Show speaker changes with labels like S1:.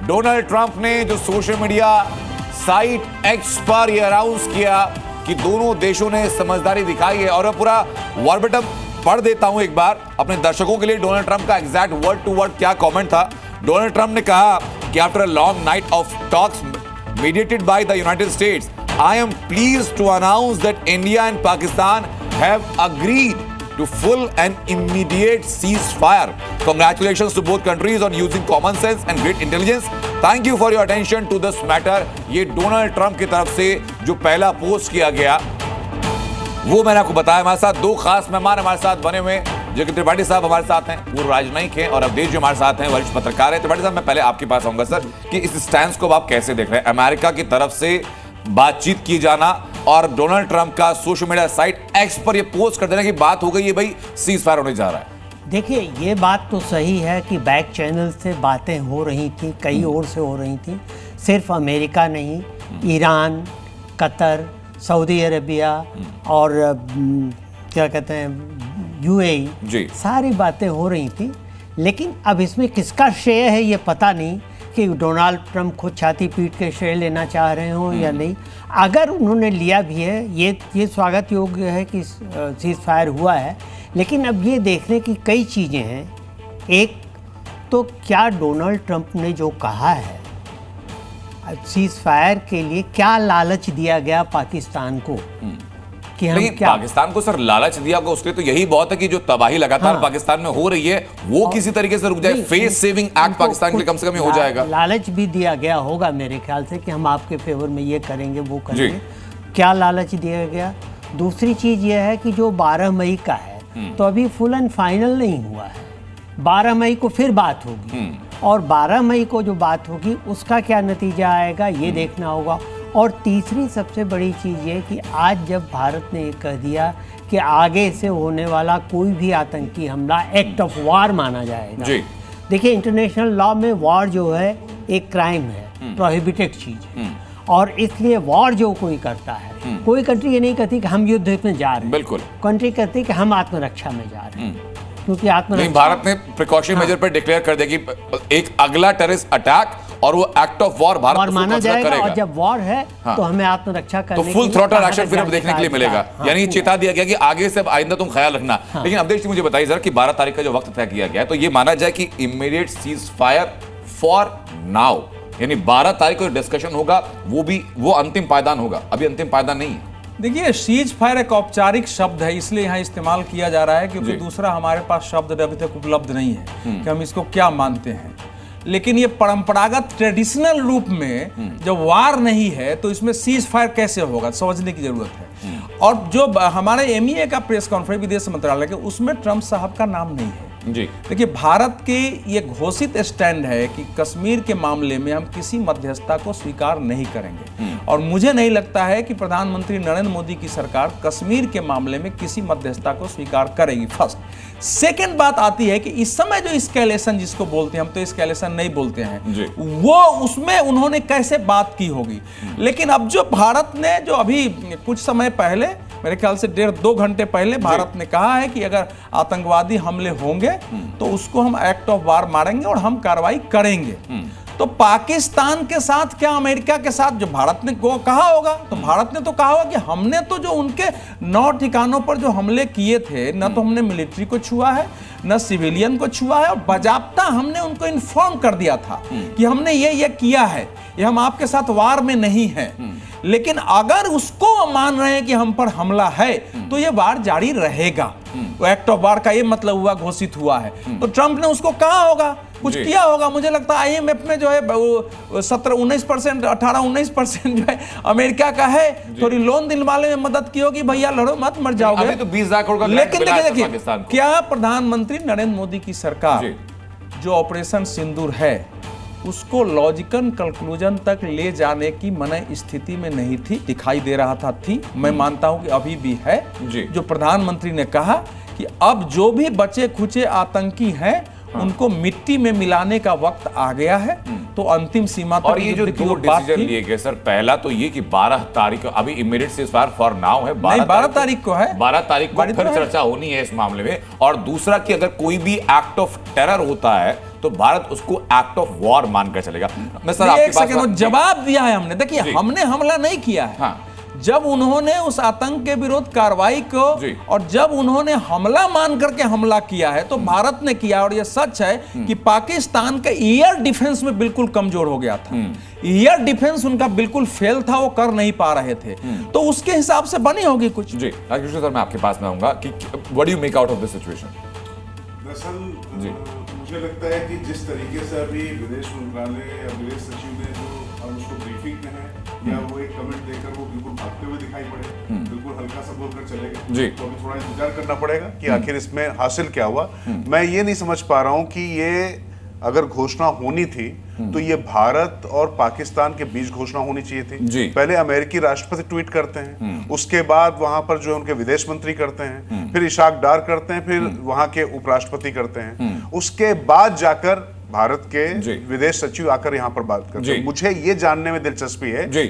S1: Donald Trump ने जो social media site x पर यह अनाउंस किया कि दोनों देशों ने समझदारी दिखाई है, और मैं पूरा वर्बेटम पढ़ देता हूं एक बार अपने दर्शकों के लिए डोनाल्ड ट्रंप का एग्जैक्ट वर्ड टू वर्ड क्या कमेंट था। डोनाल्ड ट्रंप ने कहा कि after a long night of talks mediated by the United States, I am pleased to announce that India and Pakistan have agreed to full and immediate ceasefire. Congratulations to both countries on using common sense and great intelligence. Thank you for your attention to this matter. ये Donald Trump की तरफ से जो पहला post किया गया वो मैंने आपको बताया। हमारे साथ दो खास मेहमान हमारे साथ बने हुए, जो कि त्रिपाठी साहब हमारे साथ हैं, पूर्व राजनयिक हैं, और अवधेश जो हमारे साथ हैं वरिष्ठ पत्रकार हैं। त्रिपाठी साहब, मैं पहले आपके पास आऊंगा सर कि इस स्टैंड को आप कैसे देख रहे हैं, अमेरिका की तरफ से बातचीत की जाना और डोनाल्ड ट्रंप का सोशल मीडिया साइट एक्स पर यह पोस्ट कर देने की बात हो गई है, भाई सीज फायर होने जा रहा है।
S2: देखिए, ये बात तो सही है कि बैक चैनल से बातें हो रही थी, कई ओर से हो रही थी, सिर्फ अमेरिका नहीं, ईरान, कतर, सऊदी अरेबिया और क्या कहते हैं यूएई, सारी बातें हो रही थी। लेकिन अब इसमें किसका श्रेय है ये पता नहीं कि डोनाल्ड ट्रंप खुद छाती पीट के श्रेय लेना चाह रहे हों या नहीं। अगर उन्होंने लिया भी है, ये स्वागत योग्य है कि सीज फायर हुआ है, लेकिन अब ये देखने की कई चीज़ें हैं। एक तो क्या डोनाल्ड ट्रंप ने जो कहा है सीज फायर के लिए, क्या लालच दिया गया पाकिस्तान को कि हम क्या
S1: पाकिस्तान को सर लालच दिया होगा, उसके लिए तो यही बहुत है कि जो तबाही लगातार पाकिस्तान में हो रही है वो किसी तरीके से रुक जाए। फेस सेविंग एक्ट पाकिस्तान के लिए कम से कम हो जाएगा।
S2: लालच भी दिया गया होगा मेरे ख्याल से कि हम आपके फेवर में ये करेंगे वो करेंगे। क्या लालच दिया गया? दूसरी चीज ये है कि जो 12 मई का है तो अभी फुल एंड फाइनल नहीं हुआ है। 12 मई को फिर बात होगी, और 12 मई को जो बात होगी उसका क्या नतीजा आएगा ये देखना होगा। और तीसरी सबसे बड़ी चीज़ ये कि आज जब भारत ने ये कह दिया कि आगे से होने वाला कोई भी आतंकी हमला एक्ट ऑफ वार माना जाएगा। देखिए, इंटरनेशनल लॉ में वॉर जो है एक क्राइम है, प्रोहिबिटेड चीज़ है, और इसलिए वॉर जो कोई करता है, कोई कंट्री ये नहीं कहती कि हम युद्ध में जा रहे हैं, बिल्कुल कंट्री कहती है कि हम आत्मरक्षा में जा रहे हैं, क्योंकि आत्मरक्षा
S1: भारत ने प्रिकॉशन मेजर पर डिक्लेयर कर दिया कि एक अगला टेररिस्ट अटैक और वो एक्ट ऑफ वॉर भारत
S2: माना जाएगा, और जब वॉर है तो हमें आत्मरक्षा करने
S1: तो फुल थ्रॉटल एक्शन फिर देखने के लिए मिलेगा। यानी चेता दिया गया कि आगे से आइंदा तुम ख्याल रखना। लेकिन अवधेश जी मुझे बताइए सर कि 12 तारीख का जो वक्त तय किया गया है, तो ये माना जाए कि immediate cease fire for now, यानी 12 तारीख को डिस्कशन होगा, वो अंतिम पायदान होगा, अभी अंतिम पायदान नहीं है।
S3: देखिए, सीज फायर एक औपचारिक शब्द है, इसलिए यहाँ इस्तेमाल किया जा रहा है, क्योंकि दूसरा हमारे पास शब्द अभी तक उपलब्ध नहीं है कि हम इसको क्या मानते हैं। लेकिन ये परंपरागत ट्रेडिशनल रूप में जब वार नहीं है तो इसमें सीज फायर कैसे होगा समझने की जरूरत है। और जो हमारे एमईए का प्रेस कॉन्फ्रेंस विदेश मंत्रालय के, उसमें ट्रंप साहब का नाम नहीं है। देखिए, भारत के ये घोषित स्टैंड है कि कश्मीर के मामले में हम किसी मध्यस्थता को स्वीकार नहीं करेंगे, और मुझे नहीं लगता है कि प्रधानमंत्री नरेंद्र मोदी की सरकार कश्मीर के मामले में किसी मध्यस्थता को स्वीकार करेगी। फर्स्ट। सेकेंड बात आती है कि इस समय जो एस्केलेशन जिसको बोलते हैं, हम तो एस्केलेशन नहीं बोलते हैं, वो उसमें उन्होंने कैसे बात की होगी। लेकिन अब जो भारत ने जो अभी कुछ समय पहले, मेरे ख्याल से 1.5-2 घंटे पहले भारत ने कहा है कि अगर आतंकवादी हमले होंगे तो उसको हम एक्ट ऑफ वार मारेंगे और हम कार्रवाई करेंगे। तो पाकिस्तान के साथ क्या अमेरिका के साथ जो भारत ने कहा होगा, तो भारत ने तो कहा होगा कि हमने तो जो उनके 9 ठिकानों पर जो हमले किए थे, न तो हमने मिलिट्री को छुआ है, न सिविलियन को छुआ है, और बाजाप्ता हमने उनको इन्फॉर्म कर दिया था कि हमने ये किया है, ये हम आपके साथ वार में नहीं है। लेकिन अगर उसको मान रहे हैं कि हम पर हमला है तो ये वार जारी रहेगा। तो एक्ट ऑफ वार का ये मतलब हुआ, घोषित हुआ है। तो ट्रंप ने उसको कहा होगा, कुछ किया होगा। मुझे लगता है आईएमएफ में जो है 17-19%, 18-19% जो है अमेरिका का है, थोड़ी लोन दिलवाने में मदद की होगी, भैया लड़ो मत, मर जाओगे।
S1: अभी तो 20 लाख करोड़ का
S3: लेकिन देखिए क्या प्रधानमंत्री नरेंद्र मोदी की सरकार जो ऑपरेशन सिंदूर है उसको लॉजिकल कंक्लूजन तक ले जाने की मन स्थिति में नहीं थी, दिखाई दे रहा था थी। मैं मानता हूं कि अभी भी है। जो प्रधानमंत्री ने कहा कि अब जो भी बचे खुचे आतंकी हैं उनको मिट्टी में मिलाने का वक्त आ गया है। तो अंतिम सीमा तक
S1: और ये जो
S3: युद्ध की
S1: दो
S3: बात
S1: डिसीजन
S3: थी,
S1: लिए गए सर, पहला तो ये कि 12 तारीख को, अभी इमीडिएट सीज़फायर फॉर नाउ है,
S3: 12 तारीख को है,
S1: 12 तारीख को
S3: बड़ी
S1: फिर
S3: तो है।
S1: चर्चा होनी है इस मामले में। और दूसरा कि अगर कोई भी एक्ट ऑफ टेरर होता है तो भारत उसको एक्ट ऑफ वॉर मानकर चलेगा। मैं सर आपके
S3: एक सेकंड, वो
S1: पास
S3: जवाब दिया है हमने।
S1: जी।
S3: देखिए, हमने हमला नहीं किया है।
S1: हाँ।
S3: जब उन्होंने उस आतंक के विरुद्ध कार्रवाई को
S1: जी।
S3: और जब उन्होंने हमला मान करके हमला किया है तो भारत ने किया। और यह सच है कि पाकिस्तान का एयर डिफेंस में बिल्कुल कमजोर हो गया था। एयर डिफेंस उनका बिल्कुल फेल था, वो कर नहीं पा रहे थे। तो उसके हिसाब से बनी होगी कुछ।
S1: जी राजकृष्ण सर, मैं आपके पास में आऊंगा कि what do you make out of this situation?
S4: दरअसल
S1: जी।
S4: मुझे लगता है कि जिस तरीके से अभी विदेश मंत्रालय या विदेश सचिव ने जो और उसको ब्रीफिंग में है या वो एक कमेंट देकर वो बिल्कुल भागते हुए दिखाई पड़े, बिल्कुल हल्का सा बोलकर चले गए,
S1: जी।
S4: तो अभी थोड़ा इंतजार करना पड़ेगा कि आखिर इसमें हासिल क्या हुआ। मैं ये नहीं समझ पा रहा हूँ कि ये अगर घोषणा होनी थी तो ये भारत और पाकिस्तान के बीच घोषणा होनी चाहिए
S1: जी।
S4: थी। पहले अमेरिकी राष्ट्रपति ट्वीट करते हैं, उसके बाद वहां पर जो है उनके विदेश मंत्री करते हैं, फिर इशाक डार करते हैं, फिर वहां के उपराष्ट्रपति करते हैं, उसके बाद जाकर भारत के
S1: जी।
S4: विदेश सचिव आकर यहां पर बात करते
S1: जी।
S4: हैं। मुझे ये जानने में दिलचस्पी है
S1: जी